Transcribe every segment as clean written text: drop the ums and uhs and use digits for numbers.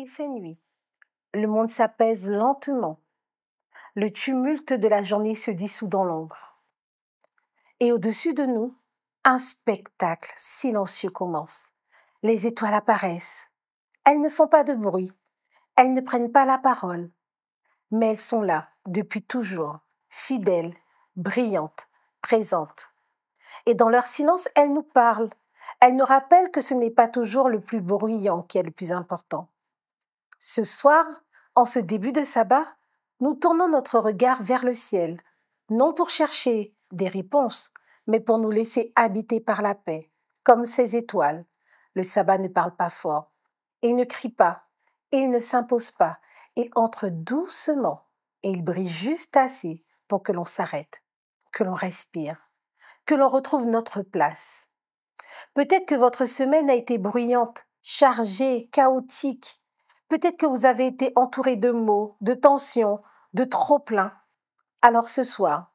il fait nuit. Le monde s'apaise lentement. Le tumulte de la journée se dissout dans l'ombre. Et au-dessus de nous, un spectacle silencieux commence. Les étoiles apparaissent. Elles ne font pas de bruit. Elles ne prennent pas la parole. Mais elles sont là, depuis toujours, fidèles, brillantes, présentes. Et dans leur silence, elles nous parlent. Elles nous rappellent que ce n'est pas toujours le plus bruyant qui est le plus important. Ce soir, en ce début de sabbat, nous tournons notre regard vers le ciel, non pour chercher des réponses, mais pour nous laisser habiter par la paix, comme ces étoiles. Le sabbat ne parle pas fort, il ne crie pas, il ne s'impose pas, il entre doucement et il brille juste assez pour que l'on s'arrête, que l'on respire, que l'on retrouve notre place. Peut-être que votre semaine a été bruyante, chargée, chaotique. Peut-être que vous avez été entouré de maux, de tensions, de trop-plein. Alors ce soir,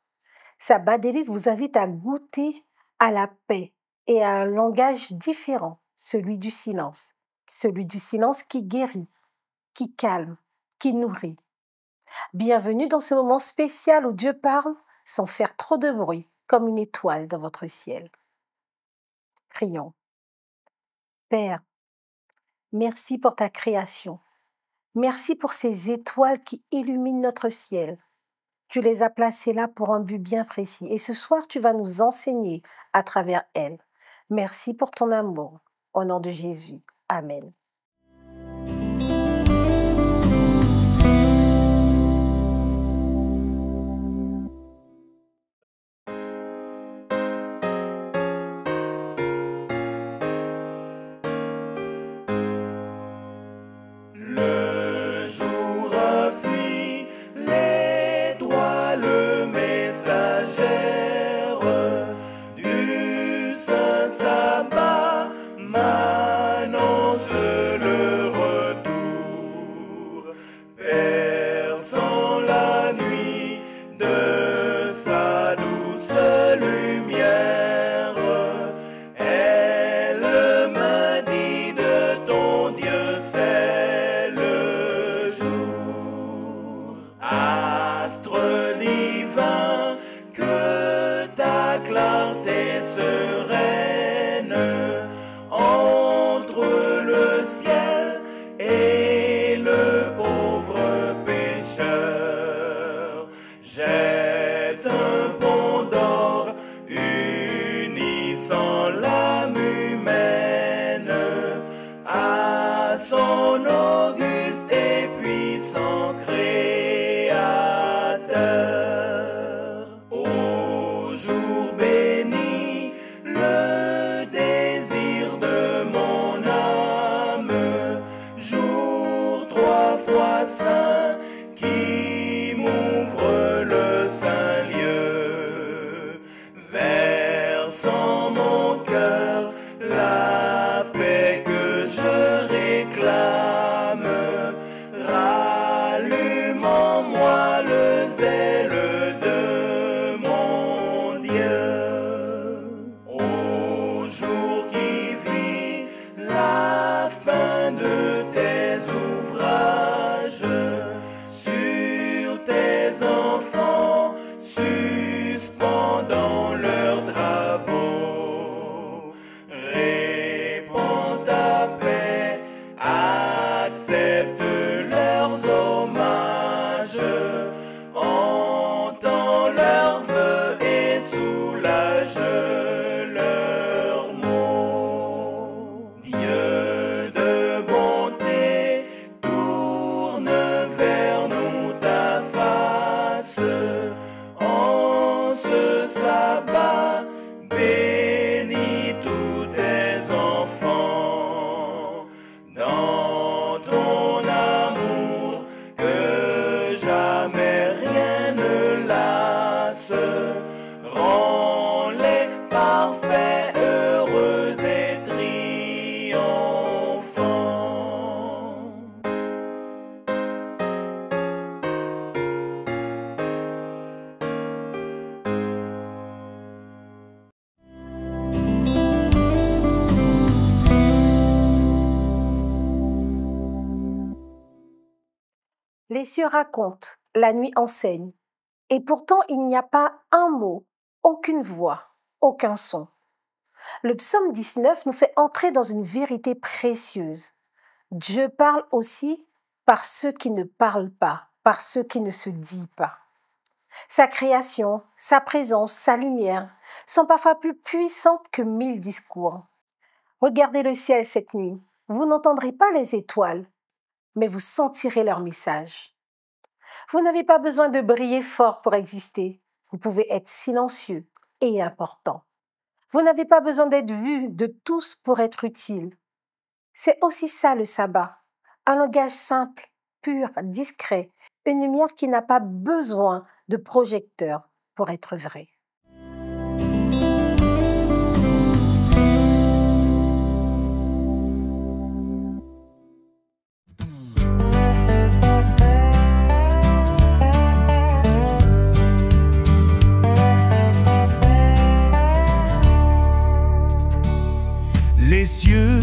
Sabbat Délices vous invite à goûter à la paix et à un langage différent, celui du silence qui guérit, qui calme, qui nourrit. Bienvenue dans ce moment spécial où Dieu parle sans faire trop de bruit, comme une étoile dans votre ciel. Prions. Père, merci pour ta création. Merci pour ces étoiles qui illuminent notre ciel. Tu les as placées là pour un but bien précis. Et ce soir, tu vas nous enseigner à travers elles. Merci pour ton amour. Au nom de Jésus. Amen. Le jour a fui, l'étoile messagère du Saint Sabbat m'annonce Les cieux racontent, la nuit enseigne, et pourtant il n'y a pas un mot, aucune voix, aucun son. Le psaume 19 nous fait entrer dans une vérité précieuse. Dieu parle aussi par ceux qui ne parlent pas, par ceux qui ne se disent pas. Sa création, sa présence, sa lumière sont parfois plus puissantes que 1000 discours. Regardez le ciel cette nuit. Vous n'entendrez pas les étoiles, mais vous sentirez leur message. Vous n'avez pas besoin de briller fort pour exister. Vous pouvez être silencieux et important. Vous n'avez pas besoin d'être vu de tous pour être utile. C'est aussi ça le sabbat. Un langage simple, pur, discret, une lumière qui n'a pas besoin de projecteur pour être vraie. Les cieux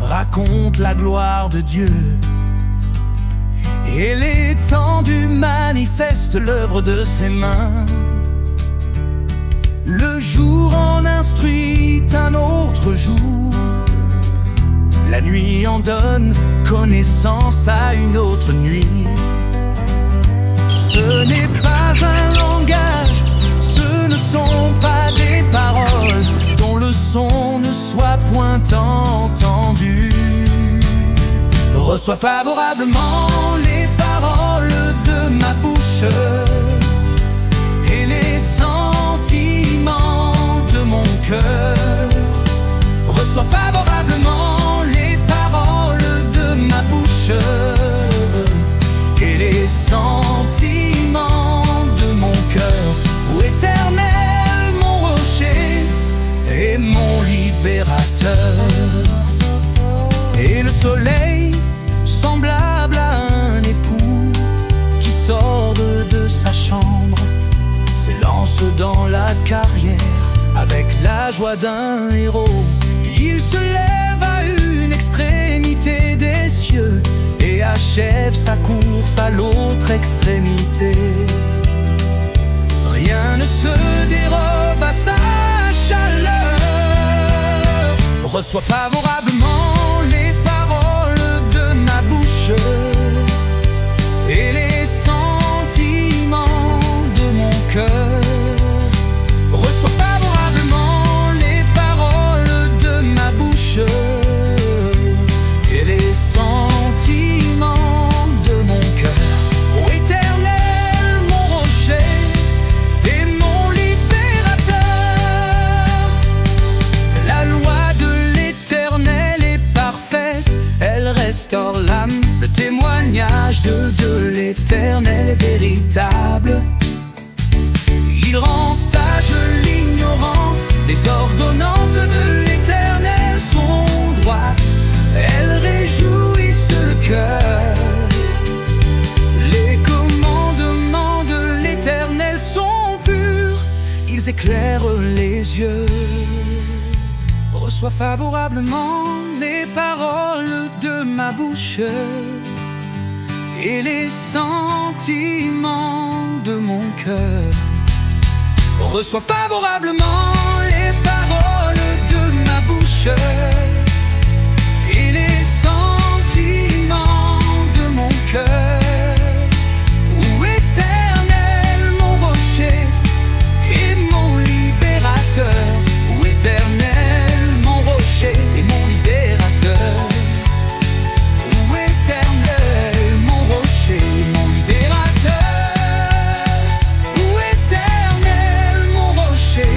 racontent la gloire de Dieu, et l'étendue manifeste l'œuvre de ses mains. Le jour en instruit un autre jour, la nuit en donne connaissance à une autre nuit. Ce n'est pas un langage, ce ne sont pas des paroles dont le son ne soit point entendu. Reçois favorablement les paroles de ma bouche et les sentiments de mon cœur. Reçois favorablement les paroles de ma bouche et les sentiments de mon cœur. Ô Éternel, mon rocher et mon libérateur, et le soleil semblable à un époux qui sort de sa chambre, s'élance dans la carrière avec la joie d'un héros. Il se lève à une extrémité des cieux et achève sa course à l'autre extrémité. Rien ne se dérobe à sa chaleur. Reçois favorablement les paroles de ma bouche et les sentiments de mon cœur. Reçois favorablement les paroles de ma bouche et les sentiments de mon cœur. Ô Éternel, mon rocher et mon libérateur, la loi de l'Éternel est parfaite, elle restaure l'âme. Le témoignage de l'Éternel est véritable. Il rend sage l'ignorant, les ordonnances de l'Éternel sont droites, elles réjouissent le cœur. Les commandements de l'Éternel sont purs, ils éclairent les yeux. Reçois favorablement les paroles de ma bouche et les sentiments de mon cœur. Reçois favorablement les paroles de ma bouche et les sentiments de mon cœur. Ô Éternel, mon rocher et mon libérateur, ô Éternel, mon rocher et mon libérateur, ô Éternel, mon rocher et mon libérateur, ô Éternel, mon rocher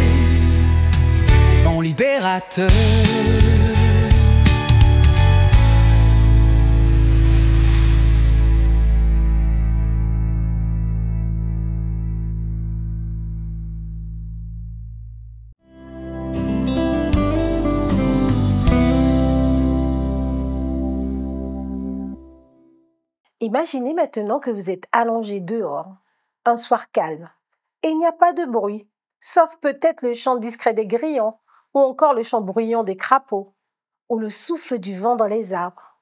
et mon libérateur. Imaginez maintenant que vous êtes allongé dehors, un soir calme, et il n'y a pas de bruit, sauf peut-être le chant discret des grillons, ou encore le chant bruyant des crapauds, ou le souffle du vent dans les arbres.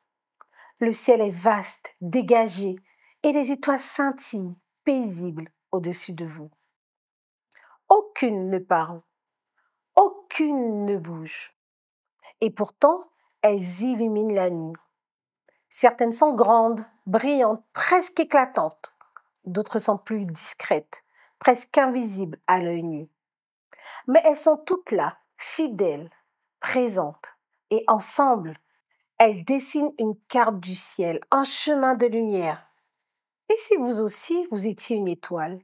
Le ciel est vaste, dégagé, et les étoiles scintillent, paisibles au-dessus de vous. Aucune ne parle, aucune ne bouge. Et pourtant, elles illuminent la nuit. Certaines sont grandes, brillantes, presque éclatantes. D'autres sont plus discrètes, presque invisibles à l'œil nu. Mais elles sont toutes là, fidèles, présentes. Et ensemble, elles dessinent une carte du ciel, un chemin de lumière. Et si vous aussi, vous étiez une étoile?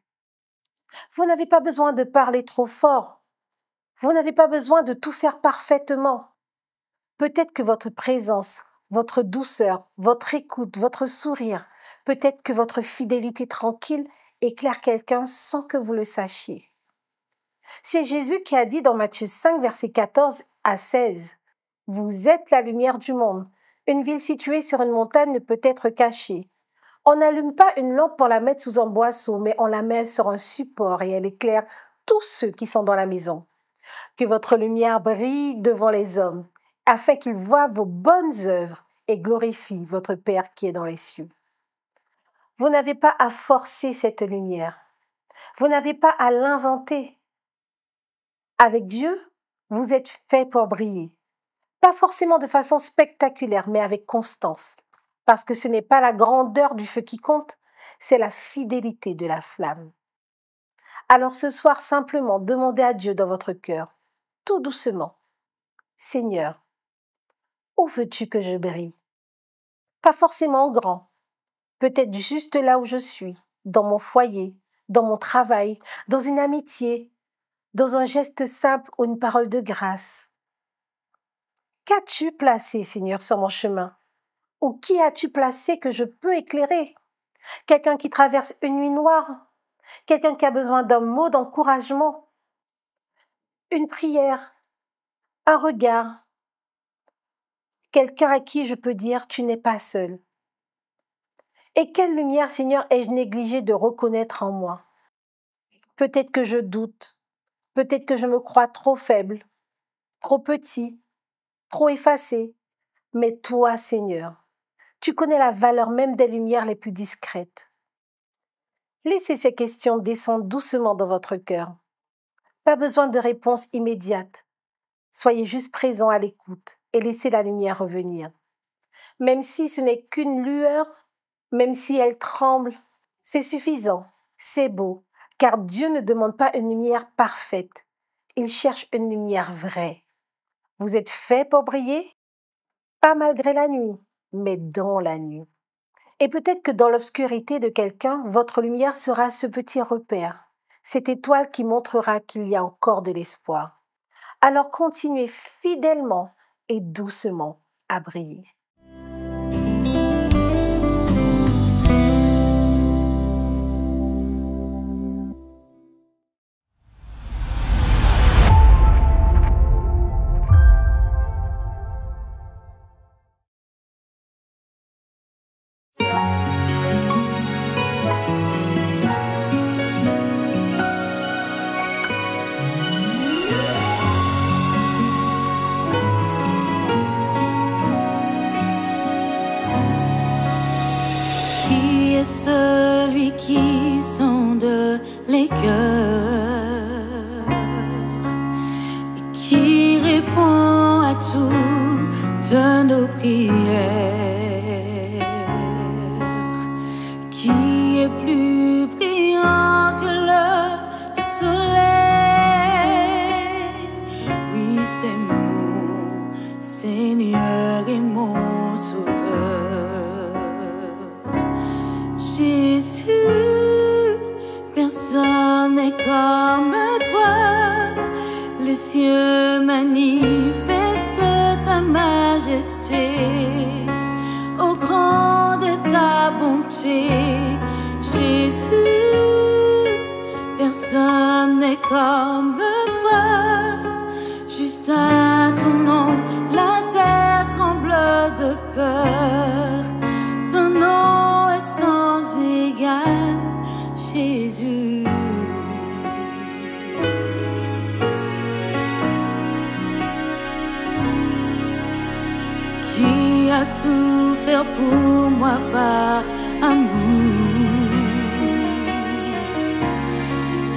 Vous n'avez pas besoin de parler trop fort. Vous n'avez pas besoin de tout faire parfaitement. Peut-être que votre présence, votre douceur, votre écoute, votre sourire, peut-être que votre fidélité tranquille éclaire quelqu'un sans que vous le sachiez. C'est Jésus qui a dit dans Matthieu 5, versets 14 à 16, « Vous êtes la lumière du monde. Une ville située sur une montagne ne peut être cachée. On n'allume pas une lampe pour la mettre sous un boisseau, mais on la met sur un support et elle éclaire tous ceux qui sont dans la maison. Que votre lumière brille devant les hommes, afin qu'ils voient vos bonnes œuvres et glorifient votre Père qui est dans les cieux. » Vous n'avez pas à forcer cette lumière. Vous n'avez pas à l'inventer. Avec Dieu, vous êtes fait pour briller. Pas forcément de façon spectaculaire, mais avec constance. Parce que ce n'est pas la grandeur du feu qui compte, c'est la fidélité de la flamme. Alors ce soir, simplement, demandez à Dieu dans votre cœur, tout doucement, « Seigneur, où veux-tu que je brille ?» Pas forcément grand, peut-être juste là où je suis, dans mon foyer, dans mon travail, dans une amitié, dans un geste simple ou une parole de grâce. Qu'as-tu placé, Seigneur, sur mon chemin? Ou qui as-tu placé que je peux éclairer? Quelqu'un qui traverse une nuit noire? Quelqu'un qui a besoin d'un mot d'encouragement? Une prière? Un regard? Quelqu'un à qui je peux dire « tu n'es pas seul ». Et quelle lumière, Seigneur, ai-je négligé de reconnaître en moi? Peut-être que je doute, peut-être que je me crois trop faible, trop petit, trop effacé. Mais toi, Seigneur, tu connais la valeur même des lumières les plus discrètes. Laissez ces questions descendre doucement dans votre cœur. Pas besoin de réponse immédiate. Soyez juste présent à l'écoute et laissez la lumière revenir. Même si ce n'est qu'une lueur, même si elle tremble, c'est suffisant, c'est beau, car Dieu ne demande pas une lumière parfaite. Il cherche une lumière vraie. Vous êtes fait pour briller? Pas malgré la nuit, mais dans la nuit. Et peut-être que dans l'obscurité de quelqu'un, votre lumière sera ce petit repère, cette étoile qui montrera qu'il y a encore de l'espoir. Alors continuez fidèlement et doucement à briller. Celui qui sonde les cœurs et qui répond à toutes nos prières, qui est plus brillant que le soleil. Oui, c'est mon Seigneur et mon Sauveur. Jésus, personne n'est comme toi. Les cieux manifestent ta majesté. Au grand de ta bonté, Jésus, personne n'est comme toi. Juste à ton nom, la terre tremble de peur. Ton nom est sans égal, Jésus. Qui a souffert pour moi par amour,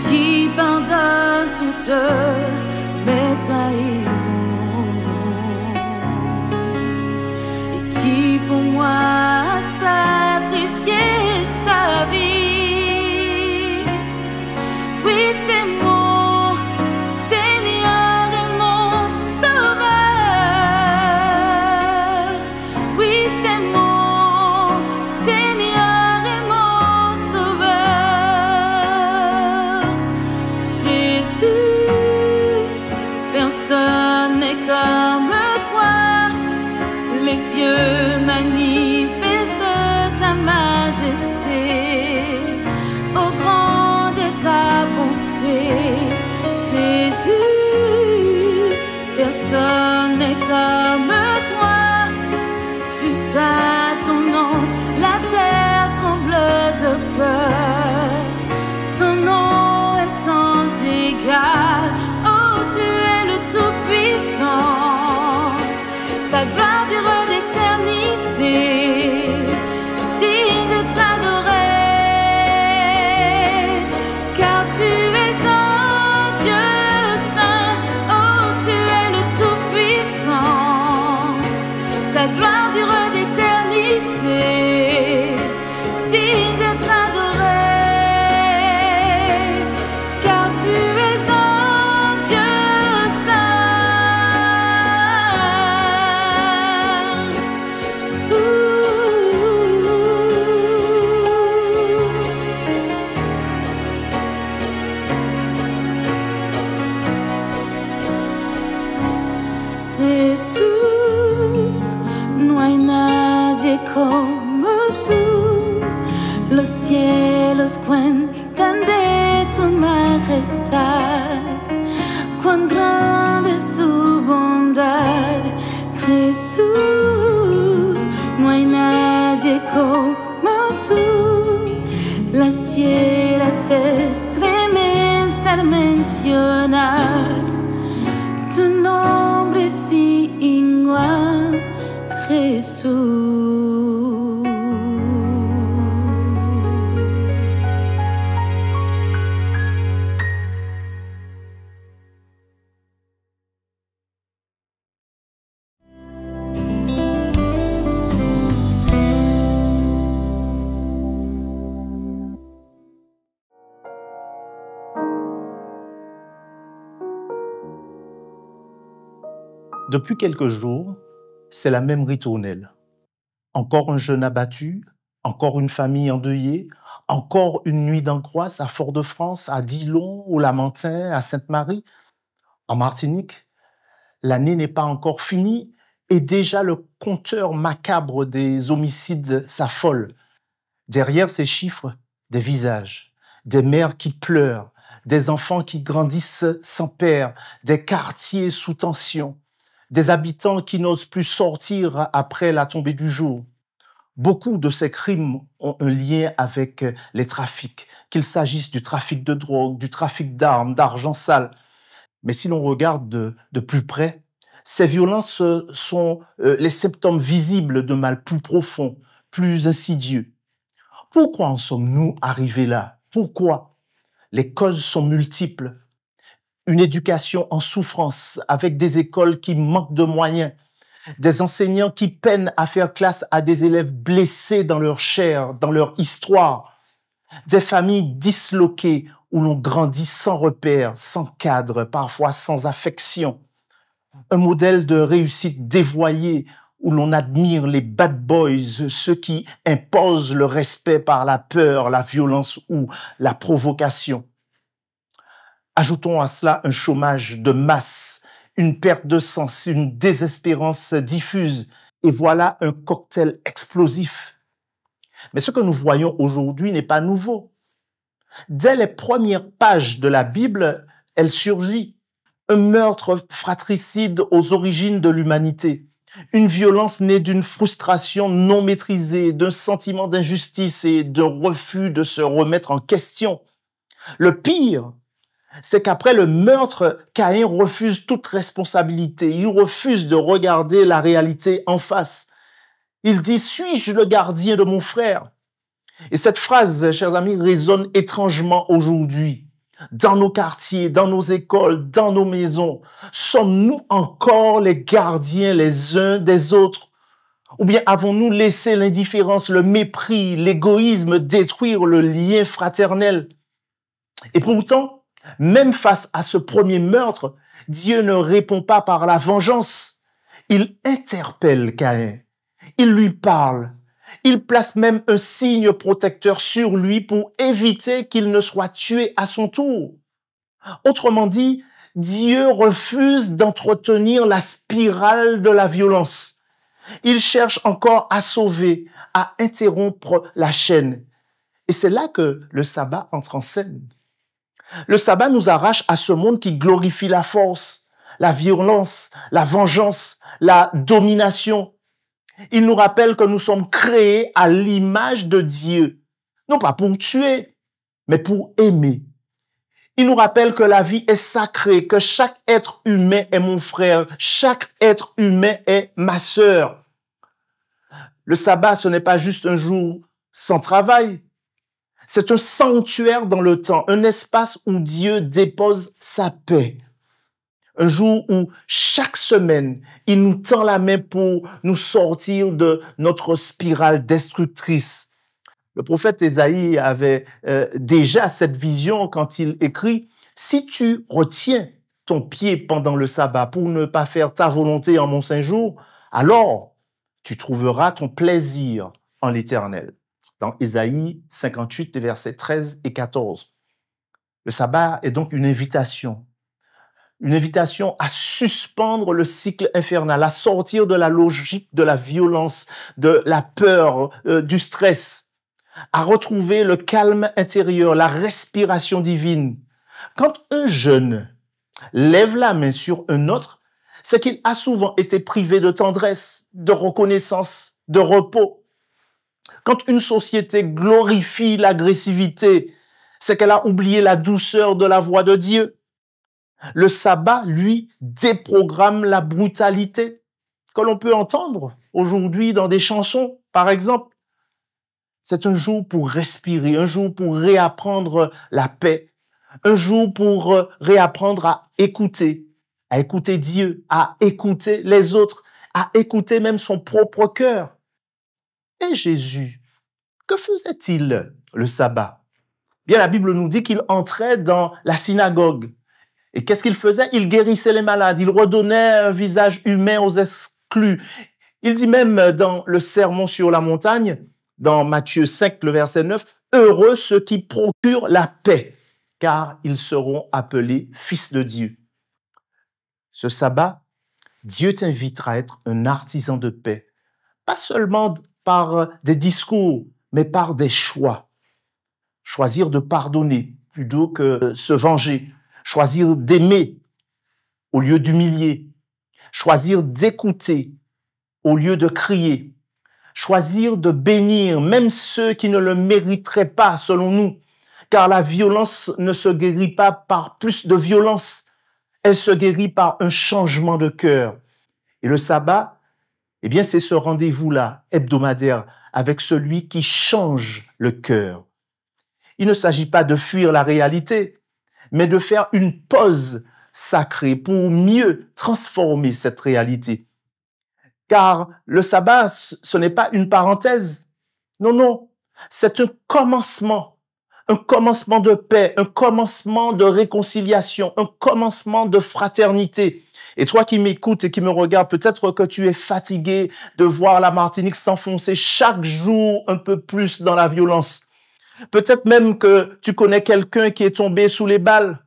qui pardonne toutes mes trahisons et qui pour moi a sacrifié sa vie. Oui, c'est mon Seigneur et mon Sauveur. Oui, c'est mon Seigneur et mon Sauveur. Jésus, personne n'est comme toi. Les cieux manifestent ta majesté. Oh, grande est ta bonté. Jésus, personne n'est comme toi. Juste à ton nom, la terre tremble de peur. Ton nom est sans égal. Oh, tu es le Tout-Puissant. Ta gloire dure d'éternité, digne d'être adoré, car tu es un Dieu saint. Oh, tu es le Tout-Puissant. Ta gloire dure d'éternité, digne d'être adoré, car tu es un Dieu saint. Jesús, no hay nadie como tú. Los cielos cuentan de tu majestad. Cuán grande es tu bondad, Jesús. No hay nadie como tú. Las tierras se estremecen al mencionar tu nombre sin igual, Jesús. Depuis quelques jours, c'est la même ritournelle. Encore un jeune abattu, encore une famille endeuillée, encore une nuit d'angoisse à Fort-de-France, à Dillon, au Lamentin, à Sainte-Marie. En Martinique, l'année n'est pas encore finie et déjà le compteur macabre des homicides s'affole. Derrière ces chiffres, des visages, des mères qui pleurent, des enfants qui grandissent sans père, des quartiers sous tension, des habitants qui n'osent plus sortir après la tombée du jour. Beaucoup de ces crimes ont un lien avec les trafics, qu'il s'agisse du trafic de drogue, du trafic d'armes, d'argent sale. Mais si l'on regarde de plus près, ces violences sont les symptômes visibles de mal plus profond, plus insidieux. Pourquoi en sommes-nous arrivés là? Pourquoi? Les causes sont multiples. Une éducation en souffrance, avec des écoles qui manquent de moyens, des enseignants qui peinent à faire classe à des élèves blessés dans leur chair, dans leur histoire, des familles disloquées où l'on grandit sans repère, sans cadre, parfois sans affection, un modèle de réussite dévoyé où l'on admire les bad boys, ceux qui imposent le respect par la peur, la violence ou la provocation. Ajoutons à cela un chômage de masse, une perte de sens, une désespérance diffuse. Et voilà un cocktail explosif. Mais ce que nous voyons aujourd'hui n'est pas nouveau. Dès les premières pages de la Bible, elle surgit. Un meurtre fratricide aux origines de l'humanité. Une violence née d'une frustration non maîtrisée, d'un sentiment d'injustice et d'un refus de se remettre en question. Le pire, c'est qu'après le meurtre, Caïn refuse toute responsabilité. Il refuse de regarder la réalité en face. Il dit, suis-je le gardien de mon frère? Et cette phrase, chers amis, résonne étrangement aujourd'hui. Dans nos quartiers, dans nos écoles, dans nos maisons, sommes-nous encore les gardiens les uns des autres? Ou bien avons-nous laissé l'indifférence, le mépris, l'égoïsme détruire le lien fraternel? Et pourtant, même face à ce premier meurtre, Dieu ne répond pas par la vengeance. Il interpelle Caïn. Il lui parle. Il place même un signe protecteur sur lui pour éviter qu'il ne soit tué à son tour. Autrement dit, Dieu refuse d'entretenir la spirale de la violence. Il cherche encore à sauver, à interrompre la chaîne. Et c'est là que le sabbat entre en scène. Le sabbat nous arrache à ce monde qui glorifie la force, la violence, la vengeance, la domination. Il nous rappelle que nous sommes créés à l'image de Dieu, non pas pour tuer, mais pour aimer. Il nous rappelle que la vie est sacrée, que chaque être humain est mon frère, chaque être humain est ma sœur. Le sabbat, ce n'est pas juste un jour sans travail. C'est un sanctuaire dans le temps, un espace où Dieu dépose sa paix. Un jour où chaque semaine, il nous tend la main pour nous sortir de notre spirale destructrice. Le prophète Ésaïe avait déjà cette vision quand il écrit « Si tu retiens ton pied pendant le sabbat pour ne pas faire ta volonté en mon saint jour, alors tu trouveras ton plaisir en l'Éternel. » Dans Ésaïe 58, versets 13 et 14. Le sabbat est donc une invitation à suspendre le cycle infernal, à sortir de la logique de la violence, de la peur, du stress, à retrouver le calme intérieur, la respiration divine. Quand un jeune lève la main sur un autre, c'est qu'il a souvent été privé de tendresse, de reconnaissance, de repos. Quand une société glorifie l'agressivité, c'est qu'elle a oublié la douceur de la voix de Dieu. Le sabbat, lui, déprogramme la brutalité que l'on peut entendre aujourd'hui dans des chansons, par exemple. C'est un jour pour respirer, un jour pour réapprendre la paix, un jour pour réapprendre à écouter Dieu, à écouter les autres, à écouter même son propre cœur. Et Jésus, que faisait-il le sabbat? Bien, la Bible nous dit qu'il entrait dans la synagogue. Et qu'est-ce qu'il faisait? Il guérissait les malades, il redonnait un visage humain aux exclus. Il dit même dans le sermon sur la montagne, dans Matthieu 5, le verset 9, « Heureux ceux qui procurent la paix, car ils seront appelés fils de Dieu. » Ce sabbat, Dieu t'invitera à être un artisan de paix, pas seulement par des discours, mais par des choix. Choisir de pardonner plutôt que se venger. Choisir d'aimer au lieu d'humilier. Choisir d'écouter au lieu de crier. Choisir de bénir même ceux qui ne le mériteraient pas, selon nous. Car la violence ne se guérit pas par plus de violence. Elle se guérit par un changement de cœur. Et le sabbat, eh bien, c'est ce rendez-vous-là, hebdomadaire, avec celui qui change le cœur. Il ne s'agit pas de fuir la réalité, mais de faire une pause sacrée pour mieux transformer cette réalité. Car le sabbat, ce n'est pas une parenthèse. Non, non, c'est un commencement de paix, un commencement de réconciliation, un commencement de fraternité. Et toi qui m'écoutes et qui me regardes, peut-être que tu es fatigué de voir la Martinique s'enfoncer chaque jour un peu plus dans la violence. Peut-être même que tu connais quelqu'un qui est tombé sous les balles.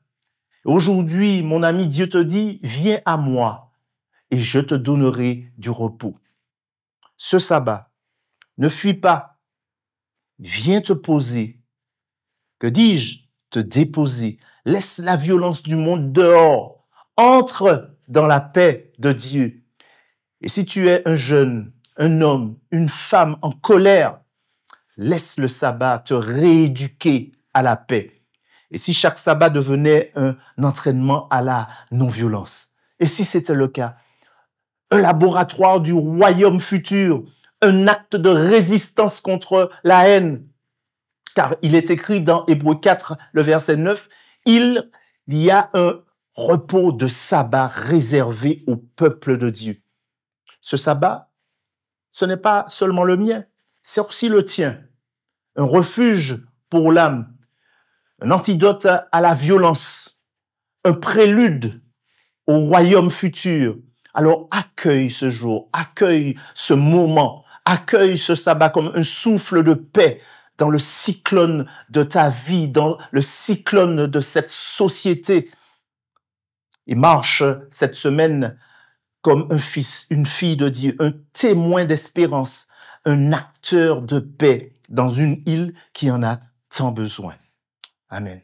Aujourd'hui, mon ami, Dieu te dit, viens à moi et je te donnerai du repos. Ce sabbat, ne fuis pas, viens te poser. Que dis-je? Te déposer. Laisse la violence du monde dehors. Entre dans la paix de Dieu. Et si tu es un jeune, un homme, une femme en colère, laisse le sabbat te rééduquer à la paix. Et si chaque sabbat devenait un entraînement à la non-violence? Et si c'était le cas? Un laboratoire du royaume futur, un acte de résistance contre la haine. Car il est écrit dans Hébreux 4, le verset 9, il y a un repos de sabbat réservé au peuple de Dieu. Ce sabbat, ce n'est pas seulement le mien, c'est aussi le tien. Un refuge pour l'âme, un antidote à la violence, un prélude au royaume futur. Alors accueille ce jour, accueille ce moment, accueille ce sabbat comme un souffle de paix dans le cyclone de ta vie, dans le cyclone de cette société. Et marche cette semaine comme un fils, une fille de Dieu, un témoin d'espérance, un acteur de paix dans une île qui en a tant besoin. Amen.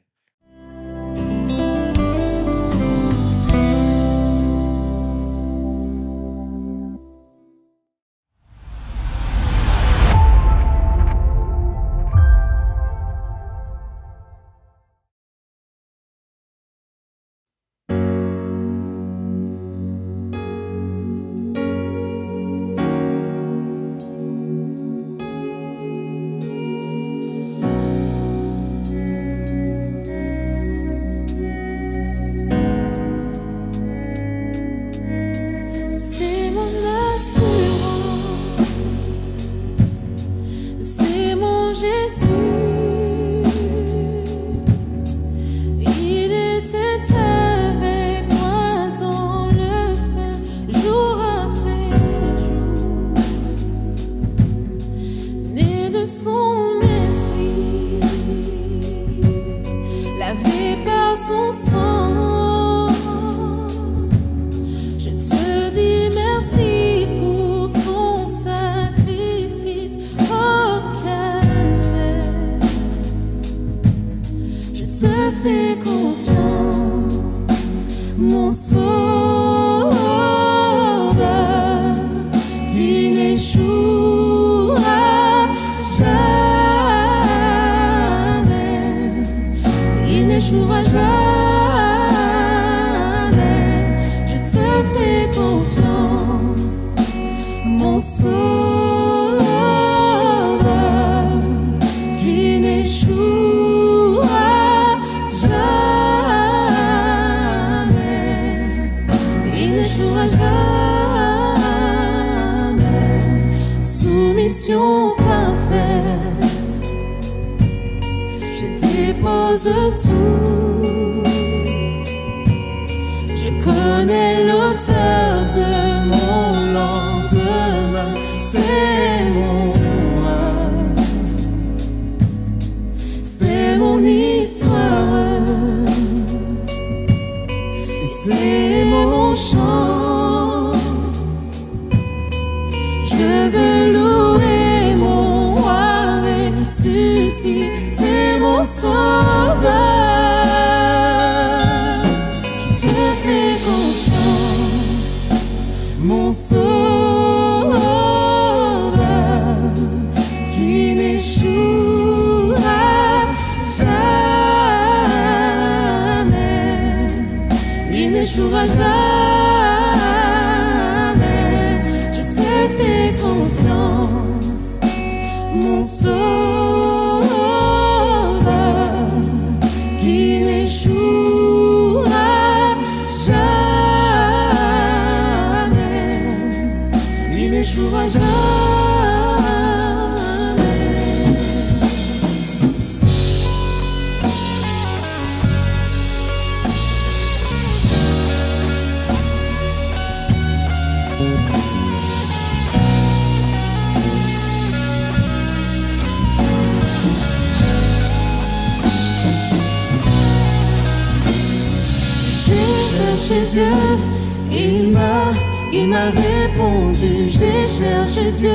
Il m'a répondu, j'ai cherché Dieu.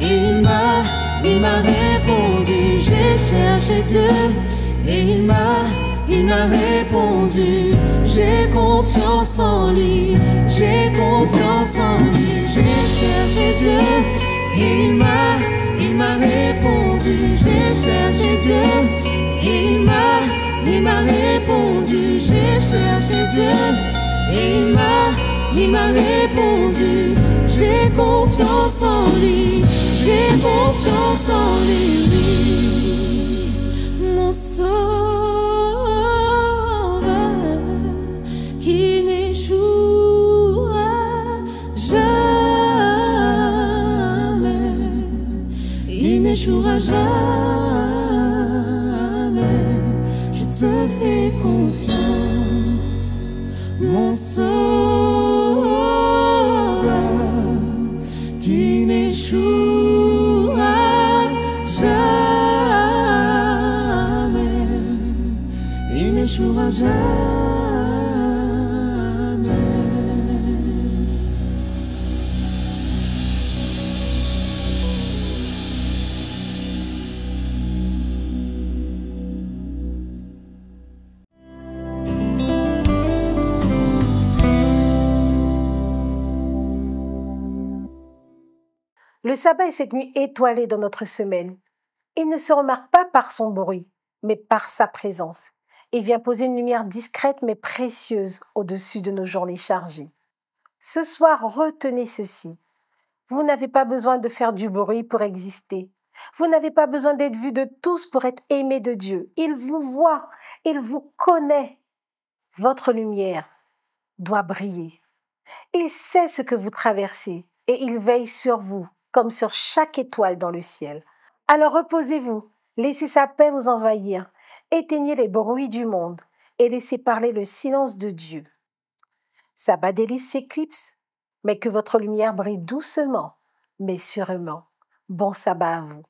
Il m'a répondu, j'ai cherché Dieu. Il m'a répondu, j'ai confiance en lui, j'ai confiance en lui. J'ai cherché Dieu. Il m'a répondu, j'ai cherché Dieu. Il m'a répondu, j'ai cherché Dieu. Il m'a répondu, j'ai confiance en lui, J'ai confiance en lui, mon sauveur, qui n'échouera jamais. Il n'échouera jamais. Je te fais confiance, mon sauveur, qui n'échouera jamais. Il n'échouera jamais. Le sabbat est cette nuit étoilée dans notre semaine. Il ne se remarque pas par son bruit, mais par sa présence. Il vient poser une lumière discrète mais précieuse au-dessus de nos journées chargées. Ce soir, retenez ceci. Vous n'avez pas besoin de faire du bruit pour exister. Vous n'avez pas besoin d'être vu de tous pour être aimé de Dieu. Il vous voit, il vous connaît. Votre lumière doit briller. Il sait ce que vous traversez et il veille sur vous comme sur chaque étoile dans le ciel. Alors reposez-vous, laissez sa paix vous envahir, éteignez les bruits du monde et laissez parler le silence de Dieu. Sabbat délice s'éclipse, mais que votre lumière brille doucement, mais sûrement. Bon sabbat à vous.